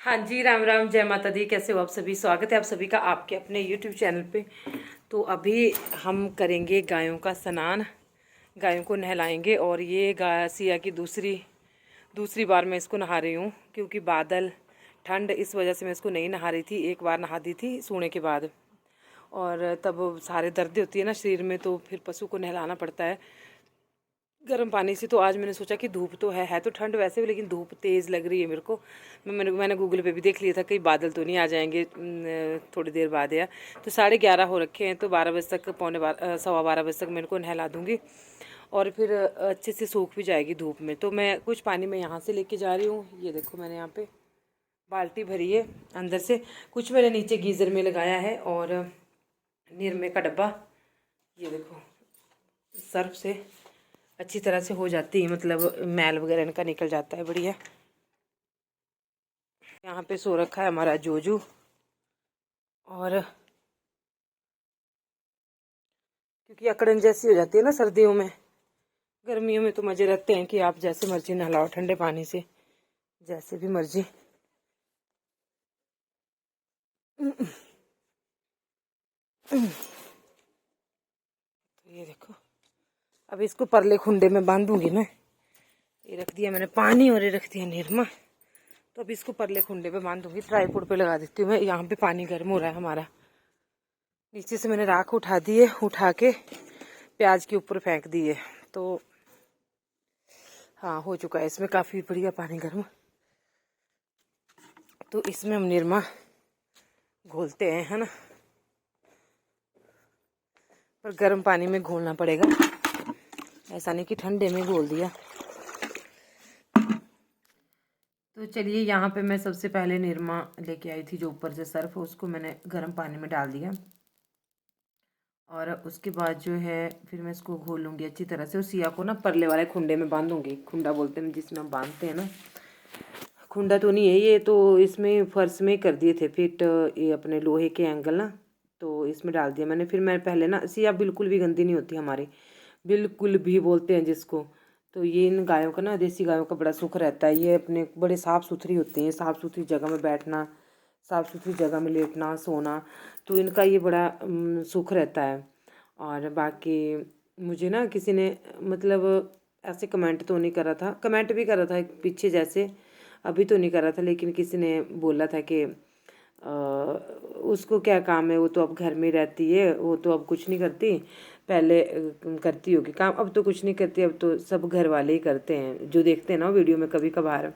हाँ जी, राम राम, जय माता दी। कैसे हो आप सभी? स्वागत है आप सभी का आपके अपने यूट्यूब चैनल पे। तो अभी हम करेंगे गायों का स्नान, गायों को नहलाएंगे। और ये गाय सिया की दूसरी दूसरी बार मैं इसको नहा रही हूँ, क्योंकि बादल ठंड इस वजह से मैं इसको नहीं नहा रही थी। एक बार नहा दी थी सोने के बाद, और तब सारे दर्द होती है ना शरीर में, तो फिर पशु को नहलाना पड़ता है गर्म पानी से। तो आज मैंने सोचा कि धूप तो है तो ठंड वैसे भी, लेकिन धूप तेज़ लग रही है मेरे को। मैंने गूगल पे भी देख लिया था कहीं बादल तो नहीं आ जाएंगे थोड़ी देर बाद। या तो 11:30 हो रखे हैं, तो 12 बजे तक, पौने 12, 12:15 बजे तक मेरे को नहला दूँगी। और फिर अच्छे से सूख भी जाएगी धूप में। तो मैं कुछ पानी में यहाँ से लेके जा रही हूँ। ये देखो, मैंने यहाँ पे बाल्टी भरी है अंदर से, कुछ मैंने नीचे गीज़र में लगाया है। और निरमे का डब्बा, ये देखो, सर्फ से अच्छी तरह से हो जाती है, मतलब मैल वगैरह इनका निकल जाता है बढ़िया। यहाँ पे सो रखा है हमारा जोजू। और क्योंकि अकड़न जैसी हो जाती है ना सर्दियों में, गर्मियों में तो मज़े रहते हैं कि आप जैसे मर्जी नहलाओ ठंडे पानी से, जैसे भी मर्जी। तो ये देखो, अब इसको परले खुंडे में बांधूंगी मैं। ये रख दिया मैंने पानी और ये रख दिया निरमा। तो अब इसको परले खुंडे पे बांधूंगी, ट्राईपोड पे लगा देती हूँ मैं। यहाँ पे पानी गर्म हो रहा है हमारा। नीचे से मैंने राख उठा दी है, उठा के प्याज के ऊपर फेंक दी है। तो हाँ, हो चुका है इसमें काफ़ी बढ़िया पानी गर्म। तो इसमें हम निरमा घोलते हैं, है ना। पर गर्म पानी में घोलना पड़ेगा, ऐसा नहीं कि ठंडे में घोल दिया। तो चलिए, यहाँ पे मैं सबसे पहले निरमा लेके आई थी, जो ऊपर से सर्फ, उसको मैंने गर्म पानी में डाल दिया। और उसके बाद जो है फिर मैं इसको घोलूँगी अच्छी तरह से। उस सिया को ना परले वाले खुंडे में बांधूंगी। खुंडा बोलते हैं जिसमें हम बांधते हैं ना, खुंडा तो नहीं है ये, तो इसमें फर्श में कर दिए थे फिट, ये अपने लोहे के एंगल ना, तो इसमें डाल दिया मैंने। फिर मैं पहले ना, सिया बिल्कुल भी गंदी नहीं होती हमारी, बिल्कुल भी बोलते हैं जिसको। तो ये इन गायों का ना, देसी गायों का बड़ा सुख रहता है। ये अपने बड़े साफ़ सुथरी होती हैं, साफ़ सुथरी जगह में बैठना, साफ़ सुथरी जगह में लेटना सोना, तो इनका ये बड़ा सुख रहता है। और बाकी मुझे ना किसी ने, मतलब ऐसे कमेंट तो नहीं करा था, कमेंट भी करा था पीछे जैसे, अभी तो नहीं करा था, लेकिन किसी ने बोला था कि उसको क्या काम है, वो तो अब घर में रहती है, वो तो अब कुछ नहीं करती, पहले करती होगी काम, अब तो कुछ नहीं करती, अब तो सब घर वाले ही करते हैं, जो देखते हैं ना वीडियो में कभी कभार।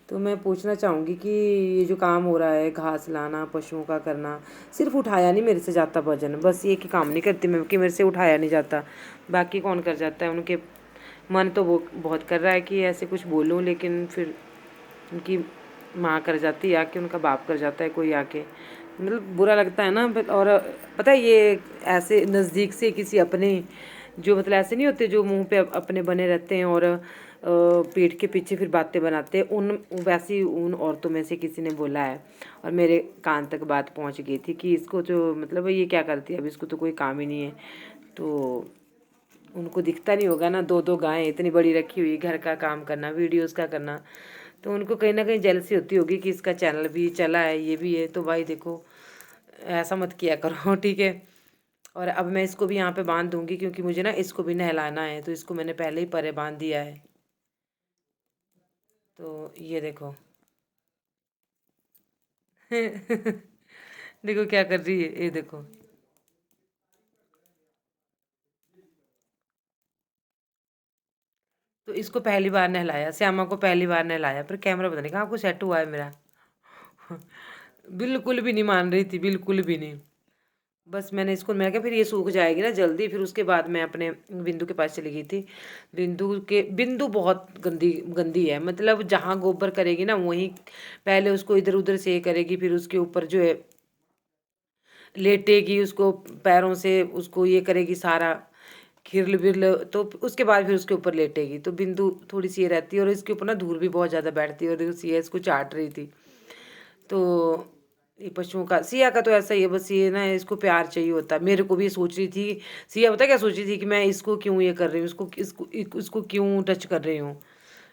तो मैं पूछना चाहूँगी कि ये जो काम हो रहा है, घास लाना, पशुओं का करना, सिर्फ उठाया नहीं मेरे से जाता वजन, बस ये कि काम नहीं करती मैं, कि मेरे से उठाया नहीं जाता, बाकी कौन कर जाता है। उनके मन तो वो बहुत कर रहा है कि ऐसे कुछ बोलूँ, लेकिन फिर उनकी माँ कर जाती है आके, उनका बाप कर जाता है कोई आके, मतलब बुरा लगता है ना। और पता है, ये ऐसे नज़दीक से किसी अपने, जो मतलब ऐसे नहीं होते जो मुंह पे अपने बने रहते हैं और पीठ के पीछे फिर बातें बनाते हैं, उन वैसी उन औरतों में से किसी ने बोला है। और मेरे कान तक बात पहुंच गई थी कि इसको जो, मतलब ये क्या करती है, अब इसको तो कोई काम ही नहीं है। तो उनको दिखता नहीं होगा ना, दो दो गायें इतनी बड़ी रखी हुई, घर का काम करना, वीडियोस का करना, तो उनको कहीं ना कहीं जेलसी होती होगी कि इसका चैनल भी चला है, ये भी है। तो भाई देखो, ऐसा मत किया करो ठीक है। और अब मैं इसको भी यहाँ पे बांध दूंगी, क्योंकि मुझे ना इसको भी नहलाना है, तो इसको मैंने पहले ही परे बांध दिया है। तो ये देखो देखो क्या कर रही है, ये देखो। तो इसको पहली बार नहलाया, श्यामा को पहली बार नहलाया, पर कैमरा पता नहीं कहाँ को सेट हुआ है मेरा बिल्कुल भी नहीं मान रही थी, बिल्कुल भी नहीं। बस मैंने इसको, मैं क्या, फिर ये सूख जाएगी ना जल्दी, फिर उसके बाद मैं अपने बिंदु के पास चली गई थी। बिंदु बहुत गंदी गंदी है, मतलब जहाँ गोबर करेगी ना वहीं पहले उसको इधर उधर से करेगी, फिर उसके ऊपर जो है लेटेगी, उसको पैरों से उसको ये करेगी सारा, खिरल बिरल, तो उसके बाद फिर उसके ऊपर लेटेगी। तो बिंदु थोड़ी सी ये रहती है, और इसके ऊपर ना धूल भी बहुत ज़्यादा बैठती है, और ये इसको चाट रही थी। तो ये पशुओं का, सिया का तो ऐसा ही है, बस ये ना इसको प्यार चाहिए होता है। मेरे को भी ये सोच रही थी, सिया पता क्या सोच रही थी, कि मैं इसको क्यों ये कर रही हूँ, इसको क्यों टच कर रही हूँ,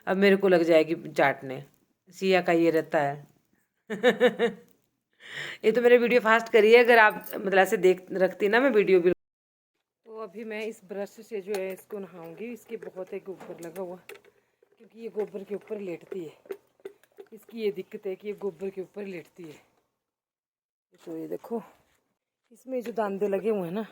अब मेरे को लग जाएगी चाटने। सिया का ये रहता है ये तो मैंने वीडियो फास्ट करी है, अगर आप मतलब ऐसे देख रखती ना मैं वीडियो भी। तो अभी मैं इस ब्रश से जो है इसको नहाऊंगी। इसके बहुत है गोबर लगा हुआ, क्योंकि ये गोबर के ऊपर लेटती है। इसकी ये दिक्कत है कि ये गोबर के ऊपर लेटती है। तो ये देखो इसमें जो दांदे लगे हुए हैं ना,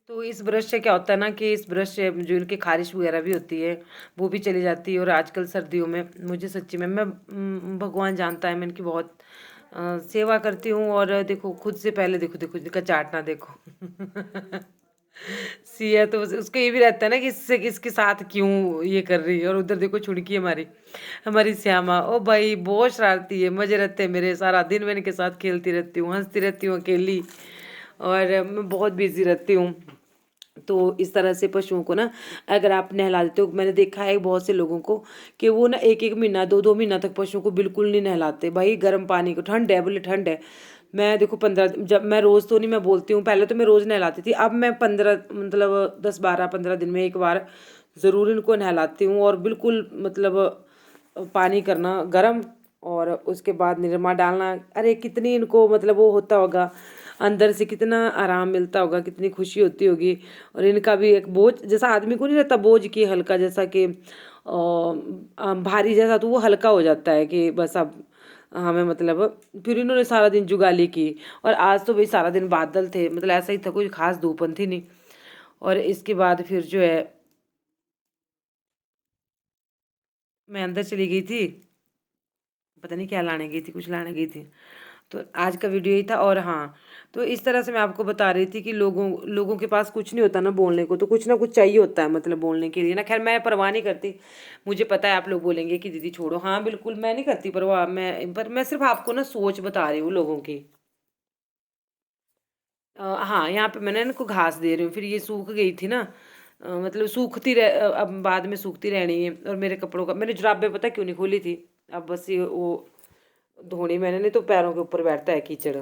तो इस ब्रश से क्या होता है ना कि इस ब्रश से जो इनकी खारिश वगैरह भी होती है वो भी चली जाती है। और आजकल सर्दियों में मुझे सच्ची में मैं भगवान जानता है मैं इनकी बहुत सेवा करती हूँ। और देखो खुद से पहले देखो देखो इनका चाटना देखो। सिया तो उसको ये भी रहता है ना कि इससे इसके साथ क्यों ये कर रही है। और उधर देखो छुड़की हमारी हमारी श्यामा, ओ भाई बहुत शरारती है, मजे रहते हैं मेरे। सारा दिन मैं इनके साथ खेलती रहती हूँ, हंसती रहती हूँ अकेली, और मैं बहुत बिजी रहती हूँ। तो इस तरह से पशुओं को ना अगर आप नहला देते हो, मैंने देखा है बहुत से लोगों को कि वो ना एक एक महीना दो दो महीना तक पशुओं को बिल्कुल नहीं नहलाते। भाई गर्म पानी को, ठंड है बोले ठंड है। मैं देखो 15, जब मैं रोज़ तो नहीं मैं बोलती हूँ, पहले तो मैं रोज़ नहलाती थी, अब मैं 15 मतलब 10-12-15 दिन में एक बार ज़रूर इनको नहलाती हूँ। और बिल्कुल मतलब पानी करना गर्म, और उसके बाद निरमा डालना। अरे कितनी इनको मतलब वो होता होगा अंदर से, कितना आराम मिलता होगा, कितनी खुशी होती होगी। और इनका भी एक बोझ जैसा आदमी को नहीं रहता बोझ की हल्का जैसा कि भारी जैसा, तो वो हल्का हो जाता है कि बस अब हमें मतलब। फिर इन्होंने सारा दिन जुगाली की, और आज तो भाई सारा दिन बादल थे, मतलब ऐसा ही था, कोई खास धूपन थी नहीं। और इसके बाद फिर जो है मैं अंदर चली गई थी, पता नहीं क्या लाने गई थी, कुछ लाने गई थी। तो आज का वीडियो ही था। और हाँ, तो इस तरह से मैं आपको बता रही थी कि लोगों लोगों के पास कुछ नहीं होता ना बोलने को, तो कुछ ना कुछ चाहिए होता है मतलब बोलने के लिए ना। खैर मैं परवाह नहीं करती, मुझे पता है आप लोग बोलेंगे कि दीदी छोड़ो, हाँ बिल्कुल मैं नहीं करती परवाह। मैं सिर्फ आपको ना सोच बता रही हूँ लोगों की। हाँ यहाँ पे मैंने इनको घास दे रही हूँ, फिर ये सूख गई थी ना, मतलब सूखती अब बाद में सूखती रहनी है। और मेरे कपड़ों का मैंने जुराबें पता क्यों नहीं खोली थी, अब बस ये वो धोनी मैंने, नहीं तो पैरों के ऊपर बैठता है कीचड़।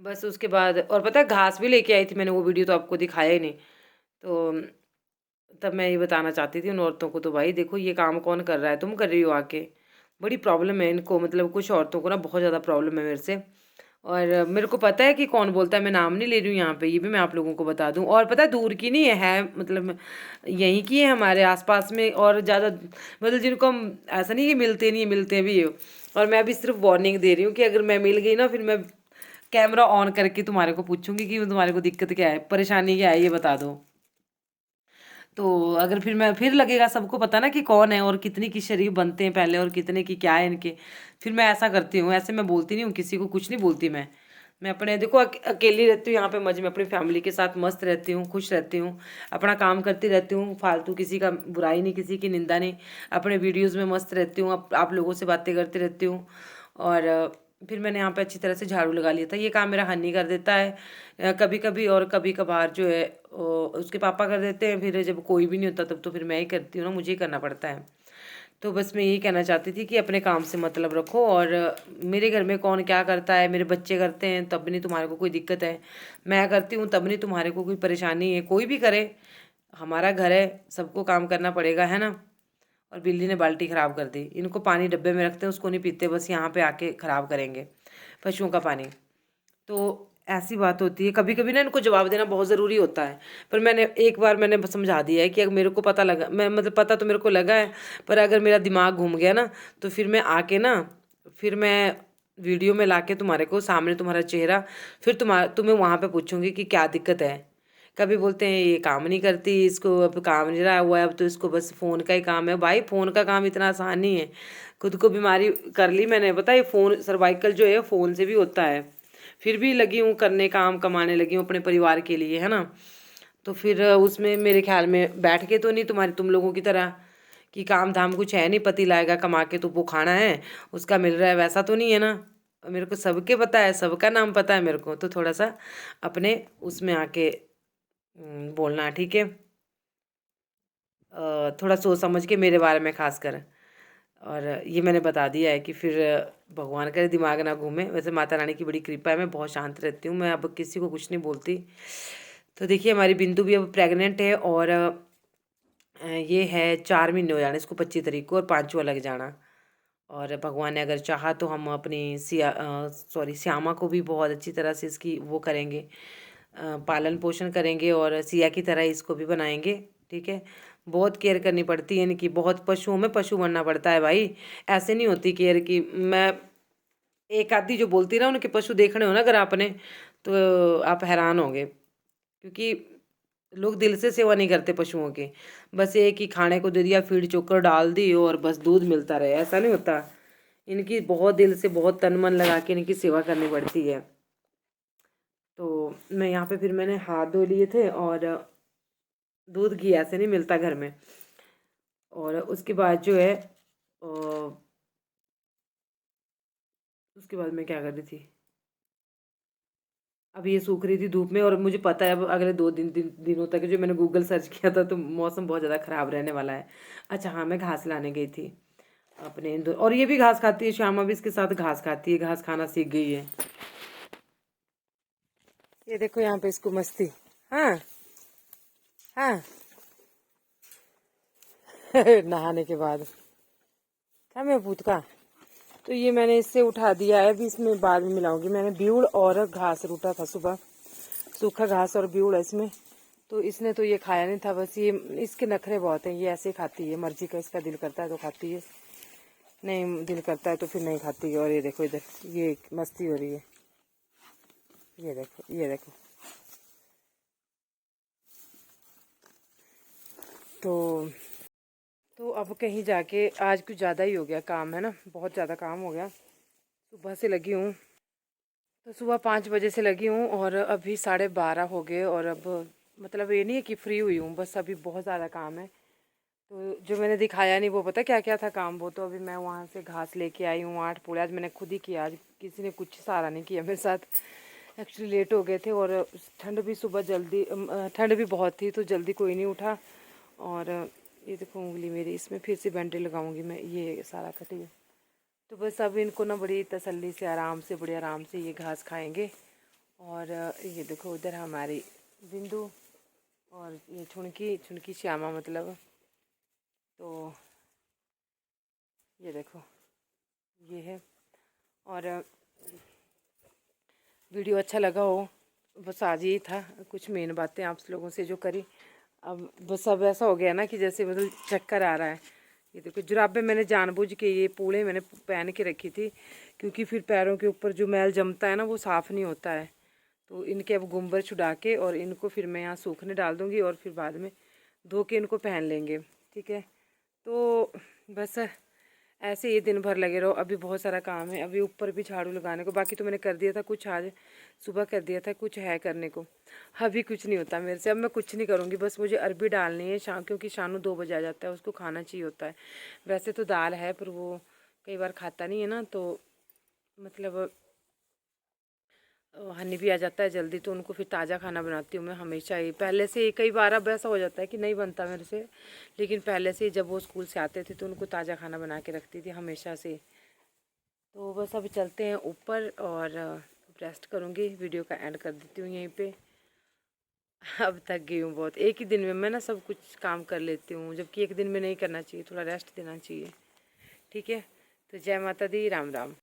बस उसके बाद और पता है घास भी लेके आई थी मैंने, वो वीडियो तो आपको दिखाया ही नहीं। तो तब मैं ये बताना चाहती थी उन औरतों को, तो भाई देखो ये काम कौन कर रहा है, तुम कर रही हो आके। बड़ी प्रॉब्लम है इनको, मतलब कुछ औरतों को ना बहुत ज़्यादा प्रॉब्लम है मेरे से। और मेरे को पता है कि कौन बोलता है, मैं नाम नहीं ले रही हूँ यहाँ पे, ये भी मैं आप लोगों को बता दूँ। और पता है दूर की नहीं है मतलब यहीं की है हमारे आसपास में। और ज़्यादा मतलब जिनको हम ऐसा नहीं कि मिलते नहीं है, मिलते भी है। और मैं अभी सिर्फ वार्निंग दे रही हूँ कि अगर मैं मिल गई ना, फिर मैं कैमरा ऑन करके तुम्हारे को पूछूंगी कि तुम्हारे को दिक्कत क्या है, परेशानी क्या है, ये बता दो। तो अगर फिर मैं फिर लगेगा सबको पता ना कि कौन है, और कितने की शरीफ बनते हैं पहले, और कितने की क्या है इनके। फिर मैं ऐसा करती हूँ, ऐसे मैं बोलती नहीं हूँ किसी को, कुछ नहीं बोलती मैं अपने देखो अकेली रहती हूँ यहाँ पे मजे में, अपनी फैमिली के साथ मस्त रहती हूँ, खुश रहती हूँ, अपना काम करती रहती हूँ, फालतू किसी का बुराई नहीं, किसी की निंदा नहीं। अपने वीडियोज़ में मस्त रहती हूँ, आप लोगों से बातें करती रहती हूँ। और फिर मैंने यहाँ पे अच्छी तरह से झाड़ू लगा लिया था, ये काम मेरा हन्नी कर देता है कभी कभी, और कभी कभार जो है उसके पापा कर देते हैं। फिर जब कोई भी नहीं होता तब तो फिर मैं ही करती हूँ ना, मुझे ही करना पड़ता है। तो बस मैं यही कहना चाहती थी कि अपने काम से मतलब रखो। और मेरे घर में कौन क्या करता है, मेरे बच्चे करते हैं तब नहीं तुम्हारे को कोई दिक्कत है, मैं करती हूँ तब नहीं तुम्हारे को कोई परेशानी है। कोई भी करे, हमारा घर है, सबको काम करना पड़ेगा, है ना। और बिल्ली ने बाल्टी ख़राब कर दी, इनको पानी डब्बे में रखते हैं उसको नहीं पीते, बस यहाँ पे आके ख़राब करेंगे पशुओं का पानी। तो ऐसी बात होती है, कभी कभी ना इनको जवाब देना बहुत ज़रूरी होता है। पर मैंने एक बार मैंने समझा दिया है कि अगर मेरे को पता लगा, मैं मतलब पता तो मेरे को लगा है, पर अगर मेरा दिमाग घूम गया ना, तो फिर मैं आके ना, फिर मैं वीडियो में लाके तुम्हारे को सामने तुम्हारा चेहरा, फिर तुम्हें वहाँ पे पूछूंगी कि क्या दिक्कत है। कभी बोलते हैं ये काम नहीं करती, इसको अब काम नहीं रहा हुआ है, अब तो इसको बस फ़ोन का ही काम है। भाई फ़ोन का काम इतना आसान नहीं है, खुद को बीमारी कर ली मैंने, पता है फ़ोन सर्वाइकल जो है फ़ोन से भी होता है। फिर भी लगी हूँ करने, काम कमाने लगी हूँ अपने परिवार के लिए, है ना। तो फिर उसमें मेरे ख्याल में बैठ के तो नहीं तुम लोगों की तरह कि काम धाम कुछ है नहीं, पति लाएगा कमा के तो वो खाना है, उसका मिल रहा है, वैसा तो नहीं है ना। मेरे को सबके पता है, सबका नाम पता है मेरे को, तो थोड़ा सा अपने उसमें आके बोलना, ठीक है। थोड़ा सोच समझ के मेरे बारे में खास कर। और ये मैंने बता दिया है कि फिर भगवान करे दिमाग ना घूमे। वैसे माता रानी की बड़ी कृपा है, मैं बहुत शांत रहती हूँ, मैं अब किसी को कुछ नहीं बोलती। तो देखिए हमारी बिंदु भी अब प्रेग्नेंट है, और ये है 4 महीने हो जाने इसको 25 तारीख को, और 5वां लग जाना। और भगवान ने अगर चाहा तो हम अपनी श्यामा को भी बहुत अच्छी तरह से इसकी वो करेंगे, पालन पोषण करेंगे, और सिया की तरह इसको भी बनाएंगे। ठीक है, बहुत केयर करनी पड़ती है इनकी, बहुत पशुओं में पशु बनना पड़ता है भाई। ऐसे नहीं होती केयर की। मैं एक आधी जो बोलती ना, उनके पशु देखने हो ना अगर आपने, तो आप हैरान होंगे, क्योंकि लोग दिल से सेवा नहीं करते पशुओं की। बस ये कि खाने को दे दिया, फीड चोकर डाल दी और बस दूध मिलता रहे, ऐसा नहीं होता। इनकी बहुत दिल से, बहुत तन मन लगा के इनकी सेवा करनी पड़ती है। तो मैं यहाँ पे फिर मैंने हाथ धो लिए थे, और दूध घी ऐसे नहीं मिलता घर में। और उसके बाद जो है उसके बाद मैं क्या कर रही थी, अब ये सूख रही थी धूप में, और मुझे पता है अब अगले 2 दिनों तक जो मैंने गूगल सर्च किया था, तो मौसम बहुत ज़्यादा ख़राब रहने वाला है। अच्छा हाँ, मैं घास लाने गई थी अपने और ये भी घास खाती है, श्यामा भी इसके साथ घास खाती है, घास खाना सीख गई है। ये देखो यहाँ पे इसको मस्ती। हाँ हाँ। नहाने के बाद क्या मैं भूत का, तो ये मैंने इससे उठा दिया है, अभी इसमें बाद में मिलाऊंगी। मैंने ब्यूड़ और घास रूटा था सुबह, सूखा घास और ब्यूड़ है इसमें, तो इसने तो ये खाया नहीं था। बस ये इसके नखरे बहुत हैं, ये ऐसे खाती है, मर्जी का इसका दिल करता है तो खाती है, नहीं दिल करता है तो फिर नहीं खाती है। और ये देखो इधर ये मस्ती हो रही है, ये देखो ये देखो। तो अब कहीं जाके, आज कुछ ज़्यादा ही हो गया काम, है ना, बहुत ज़्यादा काम हो गया। सुबह से लगी हूँ, तो सुबह 5 बजे से लगी हूँ, और अभी 12:30 हो गए। और अब मतलब ये नहीं है कि फ्री हुई हूँ, बस अभी बहुत ज़्यादा काम है। तो जो मैंने दिखाया नहीं वो पता क्या क्या था काम, वो तो अभी मैं वहाँ से घास लेके आई हूँ। 8 पूरे आज मैंने खुद ही किया, आज किसी ने कुछ सहारा नहीं किया मेरे साथ। एक्चुअली लेट हो गए थे, और ठंड भी सुबह जल्दी, ठंड भी बहुत थी, तो जल्दी कोई नहीं उठा। और ये देखो उंगली मेरी, इसमें फिर से बैंडेज लगाऊंगी मैं, ये सारा कटी है। तो बस अब इनको ना बड़ी तसल्ली से, आराम से, बड़े आराम से ये घास खाएंगे। और ये देखो उधर हमारी बिंदु, और ये छुनकी, छुनकी श्यामा मतलब। तो ये देखो ये है। और वीडियो अच्छा लगा हो, बस आज ही था कुछ मेन बातें आप लोगों से जो करी। अब बस अब ऐसा हो गया ना कि जैसे मतलब चक्कर आ रहा है। ये देखो जुराबें मैंने जानबूझ के, ये पूले मैंने पहन के रखी थी, क्योंकि फिर पैरों के ऊपर जो मैल जमता है ना, वो साफ़ नहीं होता है। तो इनके अब गुम्बर छुड़ा के, और इनको फिर मैं यहाँ सूखने डाल दूँगी, और फिर बाद में धो के इनको पहन लेंगे। ठीक है, तो बस ऐसे ही दिन भर लगे रहो। अभी बहुत सारा काम है, अभी ऊपर भी झाड़ू लगाने को, बाकी तो मैंने कर दिया था कुछ, आज सुबह कर दिया था, कुछ है करने को। अभी कुछ नहीं होता मेरे से, अब मैं कुछ नहीं करूँगी, बस मुझे अरबी डालनी है शाम, क्योंकि शानू 2 बजे आ जाता है, उसको खाना चाहिए होता है। वैसे तो दाल है, पर वो कई बार खाता नहीं है ना, तो मतलब हनी भी आ जाता है जल्दी, तो उनको फिर ताज़ा खाना बनाती हूँ मैं हमेशा ही। पहले से ही कई बार अब ऐसा हो जाता है कि नहीं बनता मेरे से, लेकिन पहले से ही जब वो स्कूल से आते थे तो उनको ताज़ा खाना बना के रखती थी हमेशा से। तो बस अभी चलते हैं ऊपर, और रेस्ट करूँगी, वीडियो का एंड कर देती हूँ यहीं पे। अब थक गई हूँ बहुत, एक ही दिन में मैं ना सब कुछ काम कर लेती हूँ, जबकि एक दिन में नहीं करना चाहिए, थोड़ा रेस्ट देना चाहिए। ठीक है, तो जय माता दी, राम राम।